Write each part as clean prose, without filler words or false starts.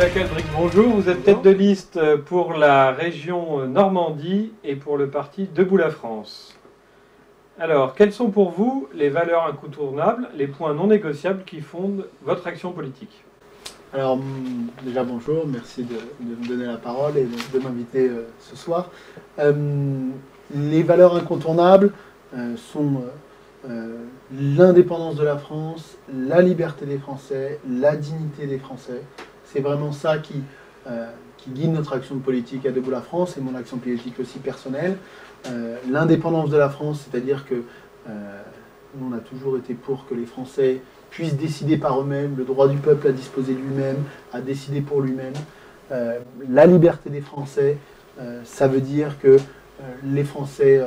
Jacques Aldric, bonjour. Vous êtes tête de liste pour la région Normandie et pour le parti Debout la France. Alors, quelles sont pour vous les valeurs incontournables, les points non négociables qui fondent votre action politique? Alors, déjà bonjour, merci de me donner la parole et de m'inviter ce soir. Les valeurs incontournables sont l'indépendance de la France, la liberté des Français, la dignité des Français. C'est vraiment ça qui guide notre action politique à Debout la France et mon action politique aussi personnelle. L'indépendance de la France, c'est-à-dire que nous, on a toujours été pour que les Français puissent décider par eux-mêmes, le droit du peuple à disposer de lui-même, à décider pour lui-même. La liberté des Français, ça veut dire que les Français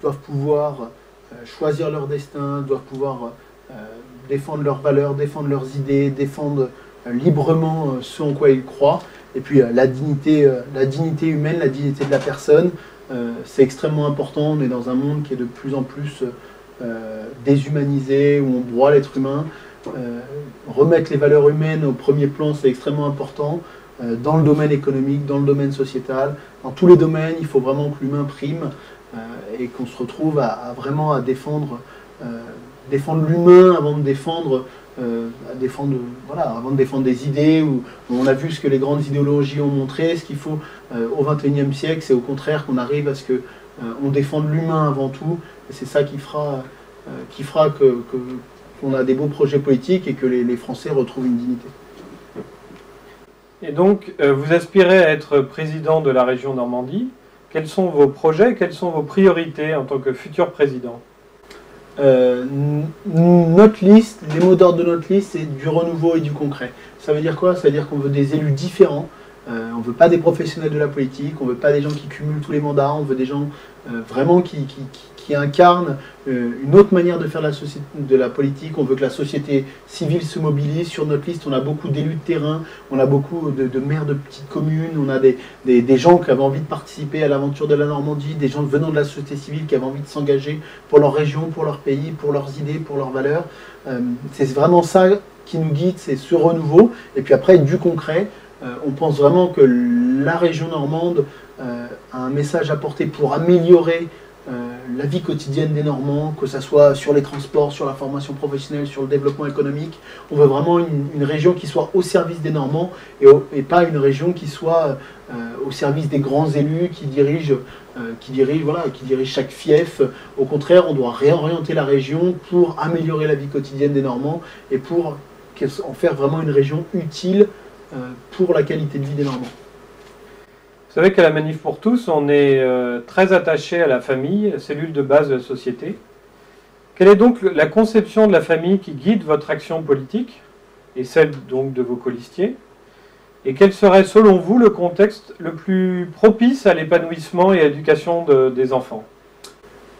doivent pouvoir choisir leur destin, doivent pouvoir défendre leurs valeurs, défendre leurs idées, défendre librement ce en quoi ils croient. Et puis la dignité humaine, la dignité de la personne, c'est extrêmement important. On est dans un monde qui est de plus en plus déshumanisé, où on broie l'être humain. Remettre les valeurs humaines au premier plan, c'est extrêmement important. Dans le domaine économique, dans le domaine sociétal, dans tous les domaines, il faut vraiment que l'humain prime et qu'on se retrouve vraiment à défendre l'humain avant de défendre des idées, où on a vu ce que les grandes idéologies ont montré. Ce qu'il faut au XXIe siècle, c'est au contraire qu'on arrive à ce qu'on défende l'humain avant tout, et c'est ça qui fera qu'on a des beaux projets politiques et que les Français retrouvent une dignité. Et donc, vous aspirez à être président de la région Normandie. Quels sont vos projets, quelles sont vos priorités en tant que futur président? Notre liste, les mots d'ordre de notre liste, c'est du renouveau et du concret. Ça veut dire quoi? Ça veut dire qu'on veut des élus différents. On ne veut pas des professionnels de la politique, on ne veut pas des gens qui cumulent tous les mandats, on veut des gens vraiment qui incarnent une autre manière de faire de la politique. On veut que la société civile se mobilise. Sur notre liste, on a beaucoup d'élus de terrain, on a beaucoup de maires de petites communes, on a des gens qui avaient envie de participer à l'aventure de la Normandie, des gens venant de la société civile qui avaient envie de s'engager pour leur région, pour leur pays, pour leurs idées, pour leurs valeurs. C'est vraiment ça qui nous guide, c'est ce renouveau. Et puis après, du concret. On pense vraiment que la région normande a un message à porter pour améliorer la vie quotidienne des Normands, que ce soit sur les transports, sur la formation professionnelle, sur le développement économique. On veut vraiment une région qui soit au service des Normands et pas une région qui soit au service des grands élus qui dirigent chaque fief. Au contraire, on doit réorienter la région pour améliorer la vie quotidienne des Normands et pour en faire vraiment une région utile pour la qualité de vie des Normands. Vous savez qu'à la Manif pour tous, on est très attaché à la famille, cellule de base de la société. Quelle est donc la conception de la famille qui guide votre action politique et celle donc de vos colistiers? Et quel serait selon vous le contexte le plus propice à l'épanouissement et à l'éducation des enfants?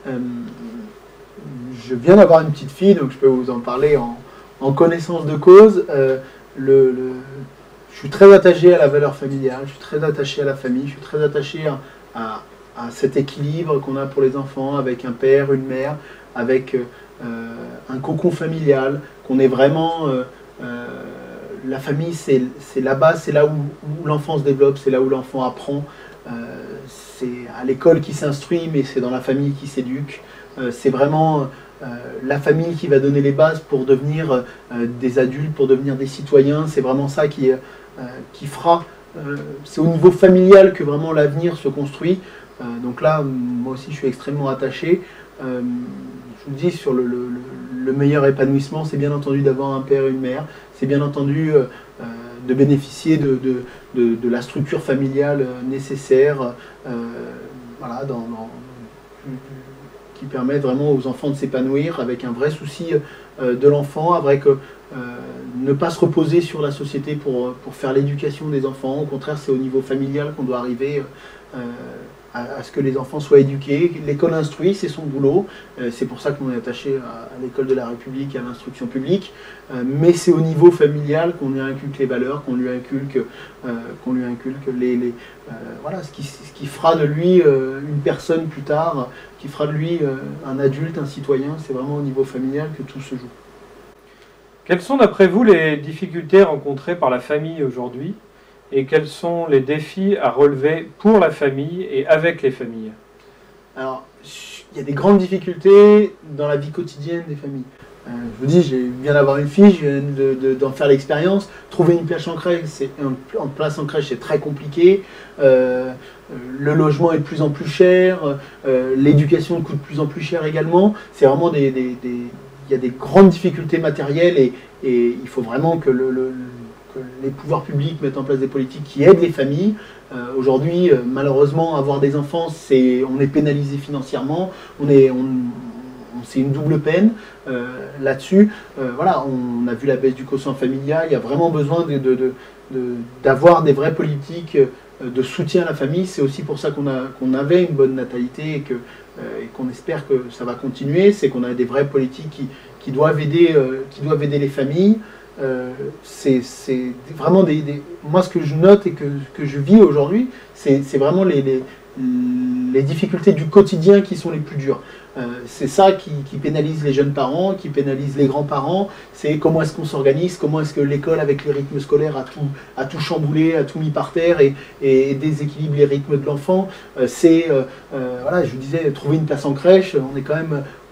Je viens d'avoir une petite fille, donc je peux vous en parler en connaissance de cause. Je suis très attaché à la valeur familiale, je suis très attaché à la famille, je suis très attaché à cet équilibre qu'on a pour les enfants avec un père, une mère, avec un cocon familial, qu'on est vraiment... la famille, c'est la base, c'est là où l'enfant se développe, c'est là où l'enfant apprend. C'est à l'école qu'il s'instruit, mais c'est dans la famille qu'il s'éduque. C'est vraiment... la famille qui va donner les bases pour devenir des adultes, pour devenir des citoyens. C'est vraiment ça qui fera. C'est au niveau familial que vraiment l'avenir se construit. Donc là, moi aussi, je suis extrêmement attaché. Je vous dis, sur le meilleur épanouissement, c'est bien entendu d'avoir un père et une mère. C'est bien entendu de bénéficier de la structure familiale nécessaire. Qui permettent vraiment aux enfants de s'épanouir avec un vrai souci de l'enfant, avec ne pas se reposer sur la société pour faire l'éducation des enfants. Au contraire, c'est au niveau familial qu'on doit arriver à ce que les enfants soient éduqués. L'école instruit, c'est son boulot. C'est pour ça qu'on est attaché à l'école de la République, à l'instruction publique. Mais c'est au niveau familial qu'on lui inculque les valeurs, qu'on lui inculque ce qui fera de lui une personne plus tard, qui fera de lui un adulte, un citoyen. C'est vraiment au niveau familial que tout se joue. Quelles sont d'après vous les difficultés rencontrées par la famille aujourd'hui et quels sont les défis à relever pour la famille et avec les familles? Alors, il y a des grandes difficultés dans la vie quotidienne des familles. Je vous dis, je viens d'avoir une fille, je viens d'en faire l'expérience. Trouver une place en crèche, c'est très compliqué. Le logement est de plus en plus cher, l'éducation coûte de plus en plus cher également. C'est vraiment il y a des grandes difficultés matérielles et il faut vraiment que les pouvoirs publics mettent en place des politiques qui aident les familles. Aujourd'hui, malheureusement, avoir des enfants, on est pénalisé financièrement, c'est une double peine là-dessus. Voilà, on a vu la baisse du quotient familial, il y a vraiment besoin d'avoir des vraies politiques de soutien à la famille. C'est aussi pour ça qu'on avait une bonne natalité et qu'on espère que ça va continuer. C'est qu'on a des vraies politiques qui doivent aider les familles. C'est vraiment moi ce que je note et que je vis aujourd'hui, c'est vraiment les difficultés du quotidien qui sont les plus dures. C'est ça qui pénalise les jeunes parents, qui pénalise les grands-parents. C'est comment est-ce qu'on s'organise, comment est-ce que l'école avec les rythmes scolaires a tout chamboulé, a tout mis par terre et déséquilibre les rythmes de l'enfant. Voilà, je vous disais, trouver une place en crèche,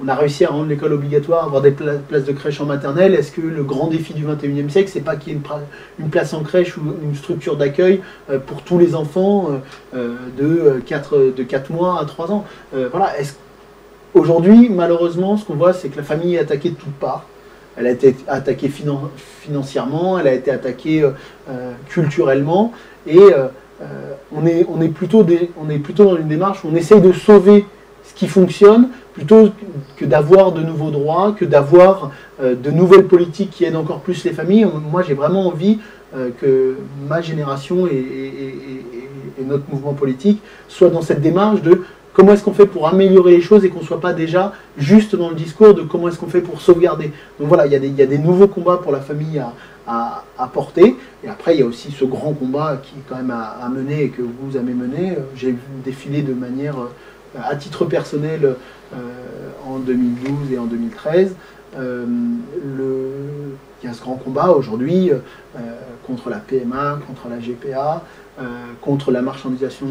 on a réussi à rendre l'école obligatoire, avoir des places de crèche en maternelle. Est-ce que le grand défi du 21e siècle, c'est pas qu'il y ait une place en crèche ou une structure d'accueil pour tous les enfants de 4 mois à 3 ans? Voilà, aujourd'hui, malheureusement, ce qu'on voit, c'est que la famille est attaquée de toutes parts. Elle a été attaquée financièrement, elle a été attaquée culturellement, et on est plutôt dans une démarche où on essaye de sauver ce qui fonctionne, plutôt que d'avoir de nouveaux droits, que d'avoir de nouvelles politiques qui aident encore plus les familles. Moi, j'ai vraiment envie que ma génération et notre mouvement politique soient dans cette démarche de comment est-ce qu'on fait pour améliorer les choses et qu'on ne soit pas déjà juste dans le discours de comment est-ce qu'on fait pour sauvegarder. Donc voilà, il y a des nouveaux combats pour la famille à porter. Et après, il y a aussi ce grand combat qui est quand même à mener et que vous avez mené. J'ai vu défiler de manière, à titre personnel, en 2012 et en 2013. Il y a ce grand combat aujourd'hui contre la PMA, contre la GPA, contre la marchandisation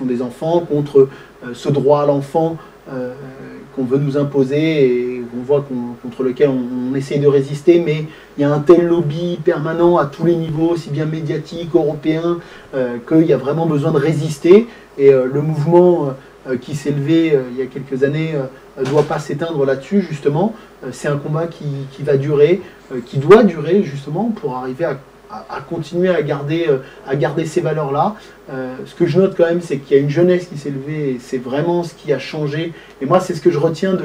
des enfants, contre ce droit à l'enfant qu'on veut nous imposer et qu'on voit contre lequel on essaye de résister, mais il y a un tel lobby permanent à tous les niveaux, aussi bien médiatique, européen, qu'il y a vraiment besoin de résister. Et le mouvement qui s'est levé il y a quelques années ne doit pas s'éteindre là-dessus, justement. C'est un combat qui va durer, qui doit durer, justement, pour arriver à continuer à garder ces valeurs-là. Ce que je note quand même, c'est qu'il y a une jeunesse qui s'est levée, et c'est vraiment ce qui a changé. Et moi, c'est ce que je retiens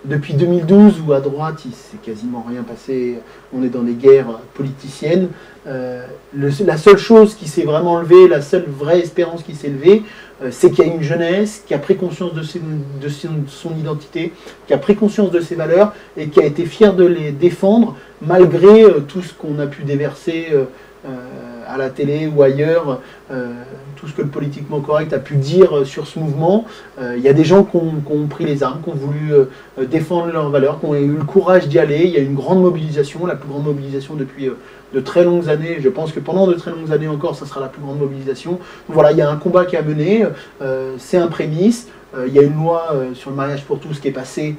depuis 2012, où à droite, il ne s'est quasiment rien passé. On est dans des guerres politiciennes. La seule chose qui s'est vraiment levée, la seule vraie espérance qui s'est levée, c'est qu'il y a une jeunesse qui a pris conscience de son identité, qui a pris conscience de ses valeurs et qui a été fière de les défendre malgré tout ce qu'on a pu déverser à la télé ou ailleurs, tout ce que le politiquement correct a pu dire sur ce mouvement. Il y a des gens qui ont pris les armes, qui ont voulu défendre leurs valeurs, qui ont eu le courage d'y aller. Il y a une grande mobilisation, la plus grande mobilisation depuis de très longues années. Je pense que pendant de très longues années encore, ça sera la plus grande mobilisation. Donc voilà, il y a un combat qui est à mener, c'est un prémisse. Il y a une loi sur le mariage pour tous qui est passée,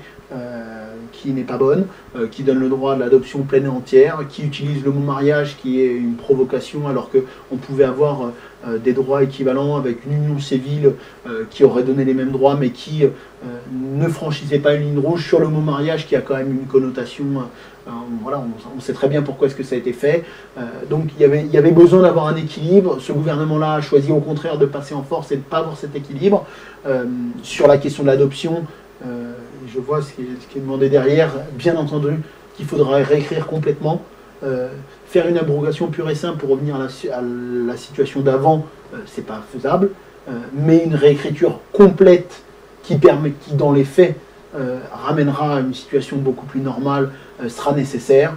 qui n'est pas bonne, qui donne le droit de l'adoption pleine et entière, qui utilise le mot mariage qui est une provocation alors qu'on pouvait avoir des droits équivalents avec une union civile qui aurait donné les mêmes droits mais qui ne franchissait pas une ligne rouge sur le mot mariage qui a quand même une connotation. Voilà, on sait très bien pourquoi est-ce que ça a été fait. Donc il y avait besoin d'avoir un équilibre. Ce gouvernement-là a choisi au contraire de passer en force et de ne pas avoir cet équilibre. Sur la question de l'adoption, je vois ce qui est demandé derrière, bien entendu qu'il faudra réécrire complètement, faire une abrogation pure et simple pour revenir à la situation d'avant, c'est pas faisable, mais une réécriture complète qui dans les faits ramènera à une situation beaucoup plus normale sera nécessaire.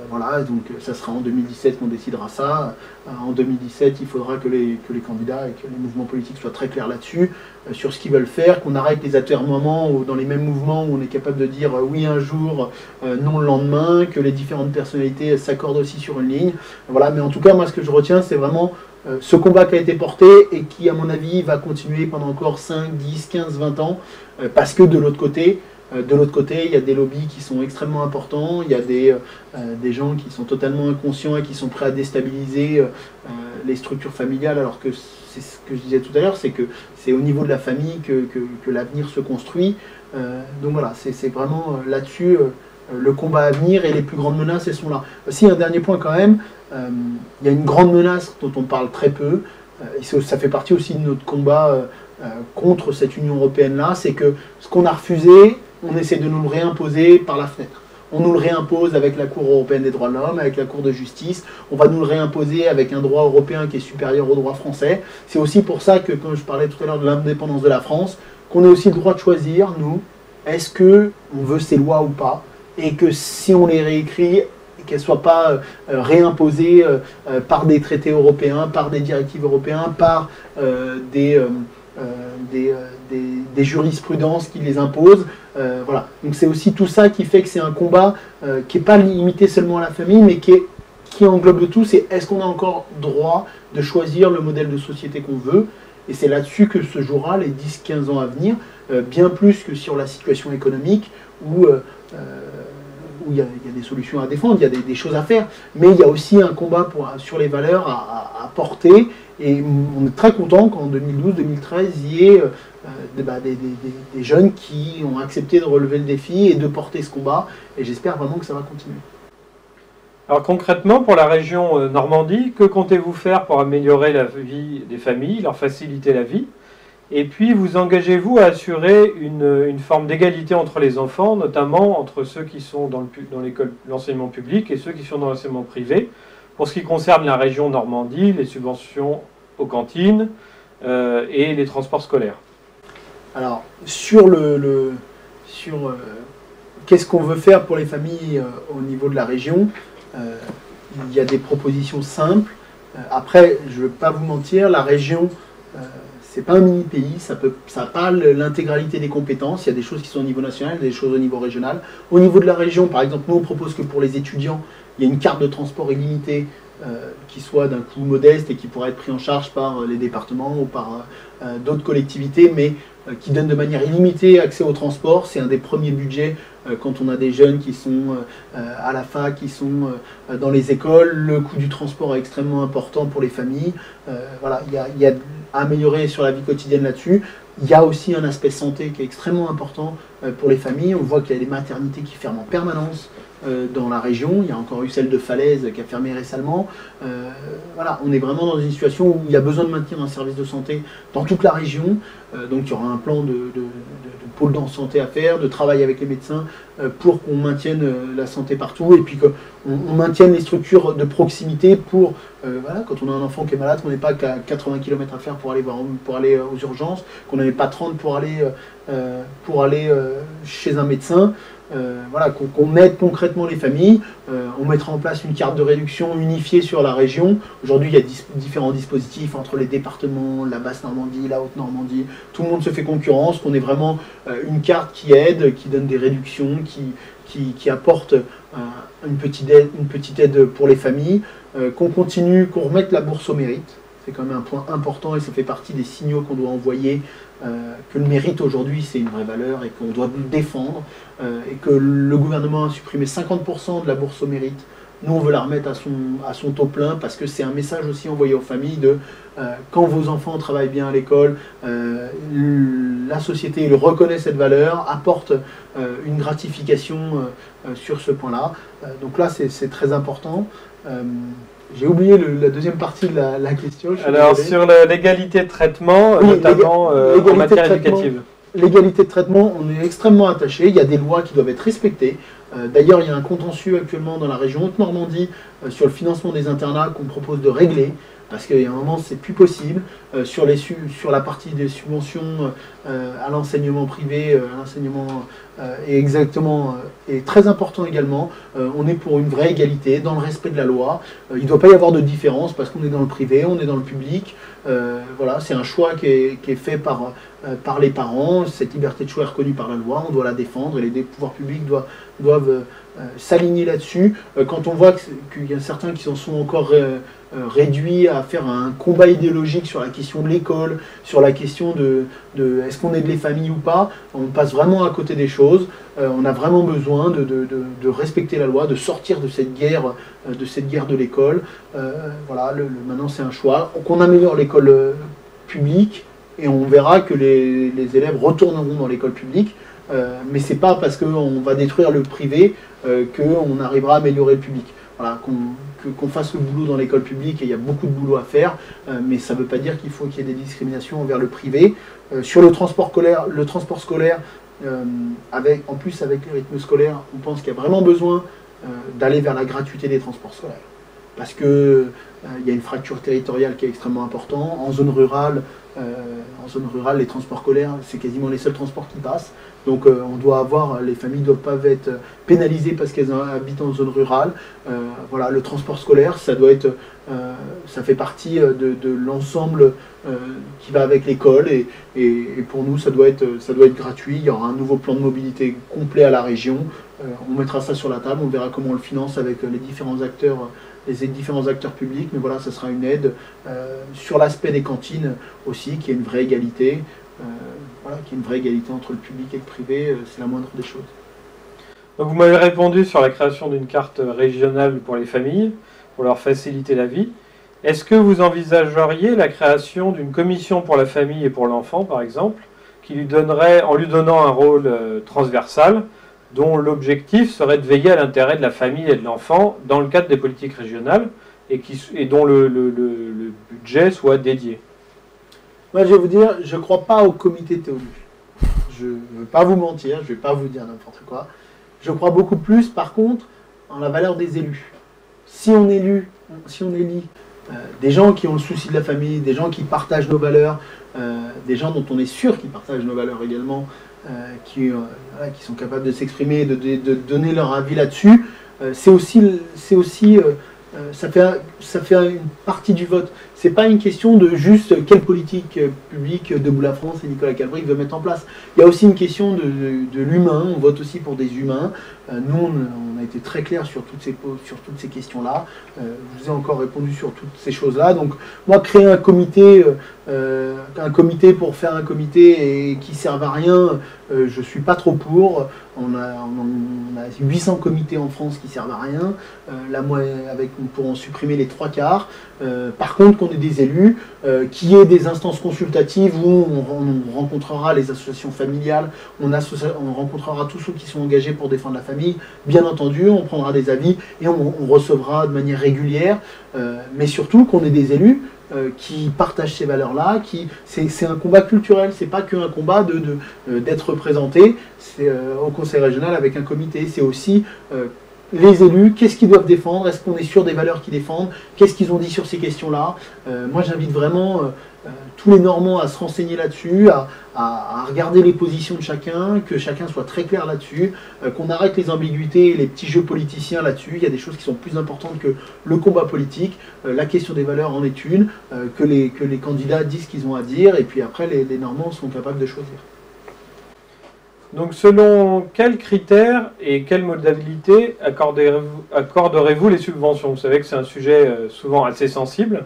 Voilà, donc ça sera en 2017 qu'on décidera ça. En 2017, il faudra que les candidats et que les mouvements politiques soient très clairs là-dessus, sur ce qu'ils veulent faire, qu'on arrête les atermoiements dans les mêmes mouvements où on est capable de dire oui un jour, non le lendemain, que les différentes personnalités s'accordent aussi sur une ligne. Voilà, mais en tout cas, moi ce que je retiens, c'est vraiment ce combat qui a été porté et qui, à mon avis, va continuer pendant encore 5, 10, 15, 20 ans, parce que de l'autre côté, il y a des lobbies qui sont extrêmement importants, il y a des gens qui sont totalement inconscients et qui sont prêts à déstabiliser les structures familiales, alors que c'est ce que je disais tout à l'heure, c'est que c'est au niveau de la famille que l'avenir se construit. Donc voilà, c'est vraiment là-dessus le combat à venir et les plus grandes menaces, elles sont là. Aussi, un dernier point quand même, il y a une grande menace dont on parle très peu, et ça fait partie aussi de notre combat contre cette Union européenne-là, c'est que ce qu'on a refusé, on essaie de nous le réimposer par la fenêtre. On nous le réimpose avec la Cour européenne des droits de l'homme, avec la Cour de justice. On va nous le réimposer avec un droit européen qui est supérieur au droit français. C'est aussi pour ça que, quand je parlais tout à l'heure de l'indépendance de la France, qu'on ait aussi le droit de choisir, nous, est-ce qu'on veut ces lois ou pas, et que si on les réécrit, qu'elles ne soient pas réimposées par des traités européens, par des directives européennes, par des jurisprudences qui les imposent. Voilà. Donc c'est aussi tout ça qui fait que c'est un combat qui n'est pas limité seulement à la famille, mais qui englobe le tout. C'est est-ce qu'on a encore droit de choisir le modèle de société qu'on veut? Et c'est là-dessus que se jouera les 10-15 ans à venir, bien plus que sur la situation économique où il y a des solutions à défendre, il y a des choses à faire, mais il y a aussi un combat sur les valeurs à porter. Et on est très content qu'en 2012-2013, il y ait des jeunes qui ont accepté de relever le défi et de porter ce combat. Et j'espère vraiment que ça va continuer. Alors concrètement, pour la région Normandie, que comptez-vous faire pour améliorer la vie des familles, leur faciliter la vie? Et puis, vous engagez-vous à assurer une forme d'égalité entre les enfants, notamment entre ceux qui sont dans l'enseignement public et ceux qui sont dans l'enseignement privé, pour ce qui concerne la région Normandie, les subventions aux cantines et les transports scolaires? Alors, sur qu'est-ce qu'on veut faire pour les familles au niveau de la région, il y a des propositions simples. Après, je ne veux pas vous mentir, la région, c'est pas un mini-pays, ça n'a pas l'intégralité des compétences. Il y a des choses qui sont au niveau national, des choses au niveau régional. Au niveau de la région, par exemple, nous on propose que pour les étudiants, il y ait une carte de transport illimitée qui soit d'un coût modeste et qui pourra être pris en charge par les départements ou par d'autres collectivités, mais qui donne de manière illimitée accès au transport. C'est un des premiers budgets quand on a des jeunes qui sont à la fac, qui sont dans les écoles. Le coût du transport est extrêmement important pour les familles. Voilà, il y a à améliorer sur la vie quotidienne là-dessus. Il y a aussi un aspect santé qui est extrêmement important pour les familles. On voit qu'il y a des maternités qui ferment en permanence dans la région. Il y a encore eu celle de Falaise qui a fermé récemment. Voilà, on est vraiment dans une situation où il y a besoin de maintenir un service de santé dans toute la région. Donc il y aura un plan de pôle de santé à faire, de travail avec les médecins pour qu'on maintienne la santé partout et puis qu'on maintienne les structures de proximité pour, voilà, quand on a un enfant qui est malade, qu'on n'ait pas qu'à 80 km à faire pour aller aux urgences, qu'on n'en ait pas 30 pour aller chez un médecin. Voilà, qu'on aide concrètement les familles. On mettra en place une carte de réduction unifiée sur la région. Aujourd'hui, il y a différents dispositifs entre les départements, la Basse-Normandie, la Haute-Normandie. Tout le monde se fait concurrence, qu'on ait vraiment une carte qui aide, qui donne des réductions, qui apporte une petite aide pour les familles. Qu'on continue, qu'on remette la bourse au mérite. C'est quand même un point important et ça fait partie des signaux qu'on doit envoyer. Que le mérite aujourd'hui c'est une vraie valeur et qu'on doit le défendre et que le gouvernement a supprimé 50% de la bourse au mérite. Nous on veut la remettre à son taux plein parce que c'est un message aussi envoyé aux familles de quand vos enfants travaillent bien à l'école, la société reconnaît cette valeur, apporte une gratification sur ce point-là. Donc là c'est très important. J'ai oublié la deuxième partie de la question. Alors, sur l'égalité de traitement, oui, notamment en matière éducative. L'égalité de traitement, on est extrêmement attaché. Il y a des lois qui doivent être respectées. D'ailleurs, il y a un contentieux actuellement dans la région Haute-Normandie sur le financement des internats qu'on propose de régler. Parce qu'il y a un moment, c'est plus possible. Sur la partie des subventions à l'enseignement privé, à l'enseignement est très important également. On est pour une vraie égalité, dans le respect de la loi. Il ne doit pas y avoir de différence parce qu'on est dans le privé, on est dans le public. Voilà, c'est un choix qui est fait par les parents. Cette liberté de choix est reconnue par la loi, on doit la défendre et les pouvoirs publics doivent s'aligner là-dessus. Quand on voit qu'il y a certains qui s'en sont encore réduits à faire un combat idéologique sur la question de l'école, sur la question de est-ce qu'on aide les familles ou pas, on passe vraiment à côté des choses. On a vraiment besoin de respecter la loi, de sortir de cette guerre de l'école. Voilà, maintenant c'est un choix. Qu'on améliore l'école publique et on verra que les élèves retourneront dans l'école publique. Mais c'est pas parce qu'on va détruire le privé qu'on arrivera à améliorer le public. Voilà, qu'on fasse le boulot dans l'école publique, et il y a beaucoup de boulot à faire, mais ça ne veut pas dire qu'il faut qu'il y ait des discriminations envers le privé. Sur le transport scolaire, en plus avec les rythmes scolaires, on pense qu'il y a vraiment besoin d'aller vers la gratuité des transports scolaires. Parce qu'il y a une fracture territoriale qui est extrêmement importante. En zone rurale, les transports scolaires, c'est quasiment les seuls transports qui passent. Donc les familles ne doivent pas être pénalisées parce qu'elles habitent en zone rurale. Voilà, le transport scolaire, ça fait partie de l'ensemble qui va avec l'école. Et pour nous, ça doit être gratuit. Il y aura un nouveau plan de mobilité complet à la région. On mettra ça sur la table, on verra comment on le finance avec les différents acteurs publics, mais voilà, ça sera une aide sur l'aspect des cantines aussi, qui est une vraie égalité, qui est une vraie égalité entre le public et le privé, c'est la moindre des choses. Donc vous m'avez répondu sur la création d'une carte régionale pour les familles, pour leur faciliter la vie. Est-ce que vous envisageriez la création d'une commission pour la famille et pour l'enfant, par exemple, en lui donnant un rôle transversal, dont l'objectif serait de veiller à l'intérêt de la famille et de l'enfant dans le cadre des politiques régionales et dont le budget soit dédié? Moi, je vais vous dire, je ne crois pas au comité Théolu. Je ne veux pas vous mentir, je ne vais pas vous dire n'importe quoi. Je crois beaucoup plus, par contre, en la valeur des élus. Si on élit des gens qui ont le souci de la famille, des gens qui partagent nos valeurs, des gens dont on est sûr qu'ils partagent nos valeurs également, qui sont capables de s'exprimer, de donner leur avis là-dessus, ça fait une partie du vote. C'est pas une question de juste quelle politique publique Debout la France et Nicolas Calvry veut mettre en place. Il y a aussi une question de l'humain, on vote aussi pour des humains. Nous, on a été très clair sur toutes ces questions-là. Je vous ai encore répondu sur toutes ces choses-là. Donc, moi, créer un comité pour faire un comité et qui ne serve à rien, je ne suis pas trop pour. On a 800 comités en France qui ne servent à rien. On pourra en supprimer les 3/4. Par contre, qu'on ait des élus, qu'il y ait des instances consultatives où on rencontrera les associations familiales, on rencontrera tous ceux qui sont engagés pour défendre la famille. Bien entendu, on prendra des avis et on recevra de manière régulière. Mais surtout, qu'on ait des élus qui partagent ces valeurs-là, c'est un combat culturel, c'est pas qu'un combat d'être représenté au conseil régional avec un comité, c'est aussi les élus, qu'est-ce qu'ils doivent défendre, est-ce qu'on est sûr des valeurs qu'ils défendent, qu'est-ce qu'ils ont dit sur ces questions-là. Moi j'invite vraiment tous les Normands à se renseigner là-dessus, à regarder les positions de chacun, que chacun soit très clair là-dessus, qu'on arrête les ambiguïtés et les petits jeux politiciens là-dessus. Il y a des choses qui sont plus importantes que le combat politique. La question des valeurs en est une, que les candidats disent ce qu'ils ont à dire, et puis après les Normands sont capables de choisir. Donc selon quels critères et quelles modalités accorderez-vous les subventions? Vous savez que c'est un sujet souvent assez sensible.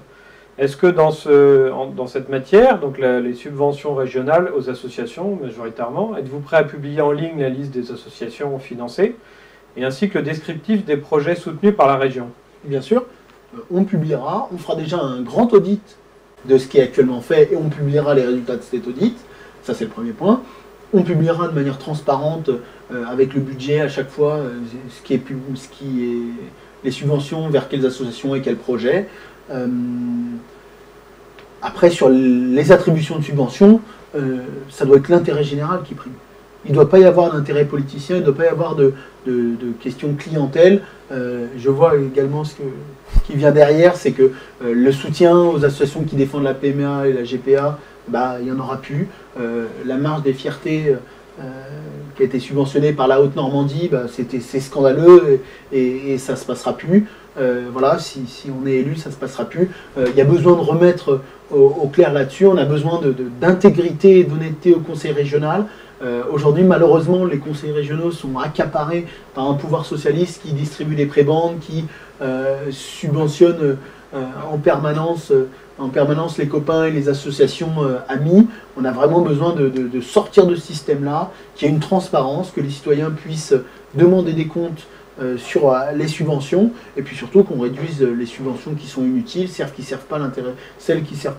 Est-ce que dans cette matière, donc les subventions régionales aux associations majoritairement, êtes-vous prêt à publier en ligne la liste des associations financées et ainsi que le descriptif des projets soutenus par la région? Bien sûr, on publiera, on fera déjà un grand audit de ce qui est actuellement fait et on publiera les résultats de cet audit. Ça c'est le premier point. On publiera de manière transparente avec le budget à chaque fois ce qui est les subventions vers quelles associations et quels projets. Après, sur les attributions de subventions, ça doit être l'intérêt général qui prime. il ne doit pas y avoir d'intérêt politicien, il ne doit pas y avoir de questions clientèle. Je vois également ce qui vient derrière, c'est que le soutien aux associations qui défendent la PMA et la GPA, bah, il n'y en aura plus. La marche des fiertés qui a été subventionnée par la Haute-Normandie, bah, c'est scandaleux et ça ne se passera plus. Voilà, si on est élu, ça ne se passera plus. Il y a besoin de remettre au clair là-dessus. On a besoin d'intégrité et d'honnêteté au conseil régional. Aujourd'hui, malheureusement, les conseils régionaux sont accaparés par un pouvoir socialiste qui distribue des prébendes, qui subventionne en permanence les copains et les associations amies. On a vraiment besoin de sortir de ce système-là, qu'il y ait une transparence, que les citoyens puissent demander des comptes sur les subventions, et puis surtout qu'on réduise les subventions qui sont inutiles, celles qui ne servent pas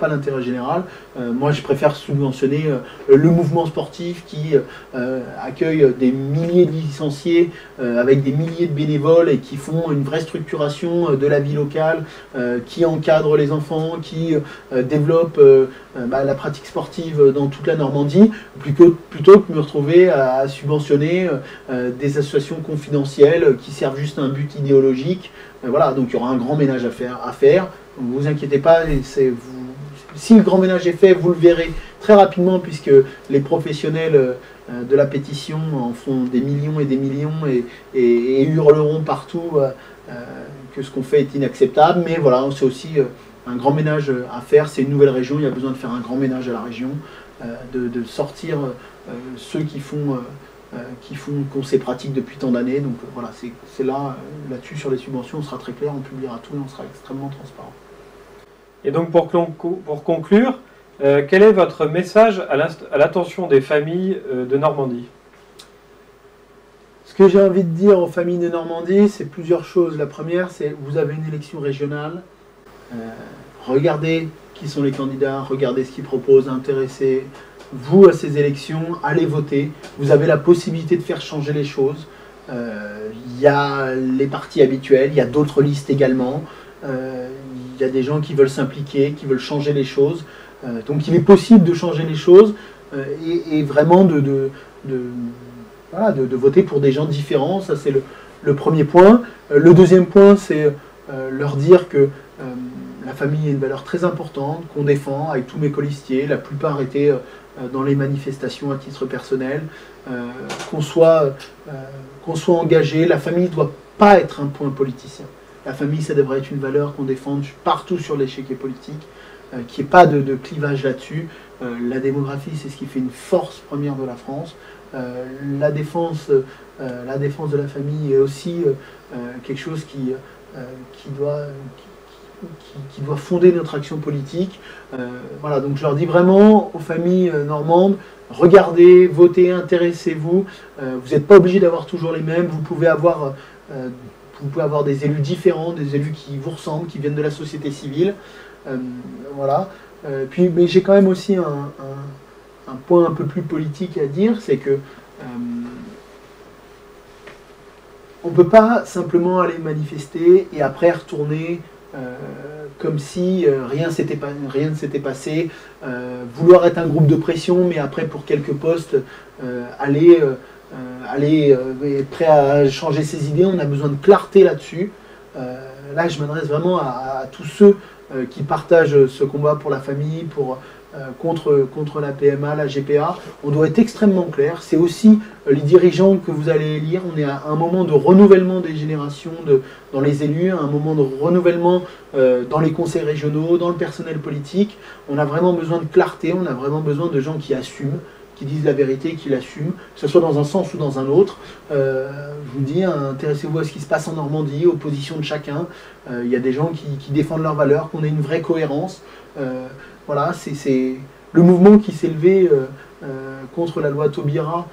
l'intérêt général. Moi, je préfère subventionner le mouvement sportif qui accueille des milliers de licenciés avec des milliers de bénévoles et qui font une vraie structuration de la vie locale, qui encadrent les enfants, qui développent la pratique sportive dans toute la Normandie, plutôt que de me retrouver à subventionner des associations confidentielles qui servent juste un but idéologique. Voilà, donc il y aura un grand ménage à faire. Ne vous inquiétez pas, si le grand ménage est fait, vous le verrez très rapidement, puisque les professionnels de la pétition en font des millions et des millions et hurleront partout que ce qu'on fait est inacceptable. Mais voilà, c'est aussi un grand ménage à faire. C'est une nouvelle région, il y a besoin de faire un grand ménage à la région, de sortir ceux qui font qu'on ces pratiques depuis tant d'années. Donc voilà, c'est là-dessus sur les subventions, on sera très clair, on publiera tout et on sera extrêmement transparent. Et donc pour conclure, quel est votre message à l'attention des familles de Normandie? Ce que j'ai envie de dire aux familles de Normandie, c'est plusieurs choses. La première, c'est vous avez une élection régionale, regardez qui sont les candidats, regardez ce qu'ils proposent, intéressez-vous à ces élections, allez voter. Vous avez la possibilité de faire changer les choses. Il y a les partis habituels, il y a d'autres listes également. Il y a des gens qui veulent s'impliquer, qui veulent changer les choses. Donc il est possible de changer les choses et vraiment de voter pour des gens différents. Ça, c'est le premier point. Le deuxième point, c'est leur dire que la famille est une valeur très importante, qu'on défend avec tous mes colistiers. La plupart étaient dans les manifestations à titre personnel. Qu'on soit engagé. La famille ne doit pas être un point politicien. La famille, ça devrait être une valeur qu'on défende partout sur l'échiquier politique, qu'il n'y ait pas de clivage là-dessus. La démographie, c'est ce qui fait une force première de la France. La défense de la famille est aussi quelque chose qui doit fonder notre action politique. Voilà, donc je leur dis vraiment aux familles normandes, regardez, votez, intéressez-vous. Vous n'êtes pas obligé d'avoir toujours les mêmes. Vous pouvez avoir des élus différents, des élus qui vous ressemblent, qui viennent de la société civile. Voilà. Mais j'ai quand même aussi un point un peu plus politique à dire, c'est que on ne peut pas simplement aller manifester et après retourner comme si rien ne s'était passé, vouloir être un groupe de pression, mais après pour quelques postes, aller être prêt à changer ses idées. On a besoin de clarté là-dessus. Là, je m'adresse vraiment à tous ceux qui partagent ce combat pour la famille, contre la PMA, la GPA. On doit être extrêmement clair. C'est aussi les dirigeants que vous allez élire. On est à un moment de renouvellement des générations dans les élus, à un moment de renouvellement dans les conseils régionaux, dans le personnel politique. On a vraiment besoin de clarté, on a vraiment besoin de gens qui assument, qui disent la vérité, qui l'assument, que ce soit dans un sens ou dans un autre. Je vous dis, intéressez-vous à ce qui se passe en Normandie, aux positions de chacun. Il y a des gens qui défendent leurs valeurs, qu'on ait une vraie cohérence. Voilà, c'est le mouvement qui s'est levé contre la loi Taubira.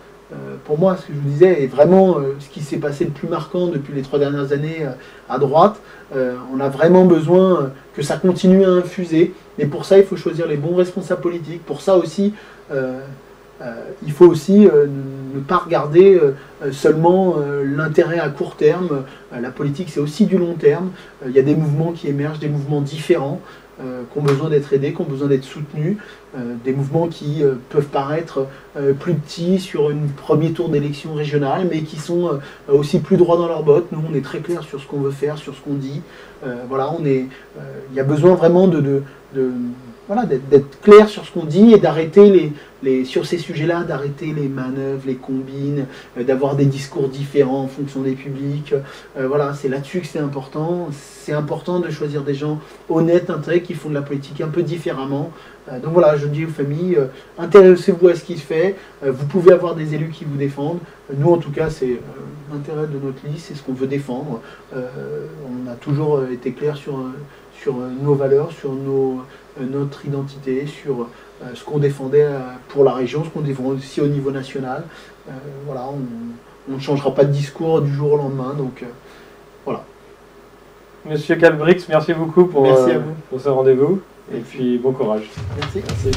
Pour moi, ce que je vous disais, est vraiment ce qui s'est passé le plus marquant depuis les 3 dernières années à droite. On a vraiment besoin que ça continue à infuser. Et pour ça, il faut choisir les bons responsables politiques. Pour ça aussi, il faut aussi ne pas regarder seulement l'intérêt à court terme. La politique, c'est aussi du long terme. Il y a des mouvements qui émergent, des mouvements différents. qui ont besoin d'être aidés, qui ont besoin d'être soutenus, des mouvements qui peuvent paraître plus petits sur un premier tour d'élection régionale, mais qui sont aussi plus droits dans leurs bottes. Nous, on est très clair sur ce qu'on veut faire, sur ce qu'on dit. Voilà, il y a besoin vraiment voilà, d'être clair sur ce qu'on dit et d'arrêter sur ces sujets-là, d'arrêter les manœuvres, les combines, d'avoir des discours différents en fonction des publics. Voilà, c'est là-dessus que c'est important. C'est important de choisir des gens honnêtes, intègres, qui font de la politique un peu différemment. Donc voilà, je dis aux familles, intéressez-vous à ce qui se fait. Vous pouvez avoir des élus qui vous défendent. Nous, en tout cas, c'est l'intérêt de notre liste, c'est ce qu'on veut défendre. On a toujours été clair sur nos valeurs, sur notre identité, sur ce qu'on défendait pour la région, ce qu'on défend aussi au niveau national. Voilà, on ne changera pas de discours du jour au lendemain, donc voilà. Monsieur Galbrix, merci beaucoup pour ce rendez-vous, et puis bon courage. Merci.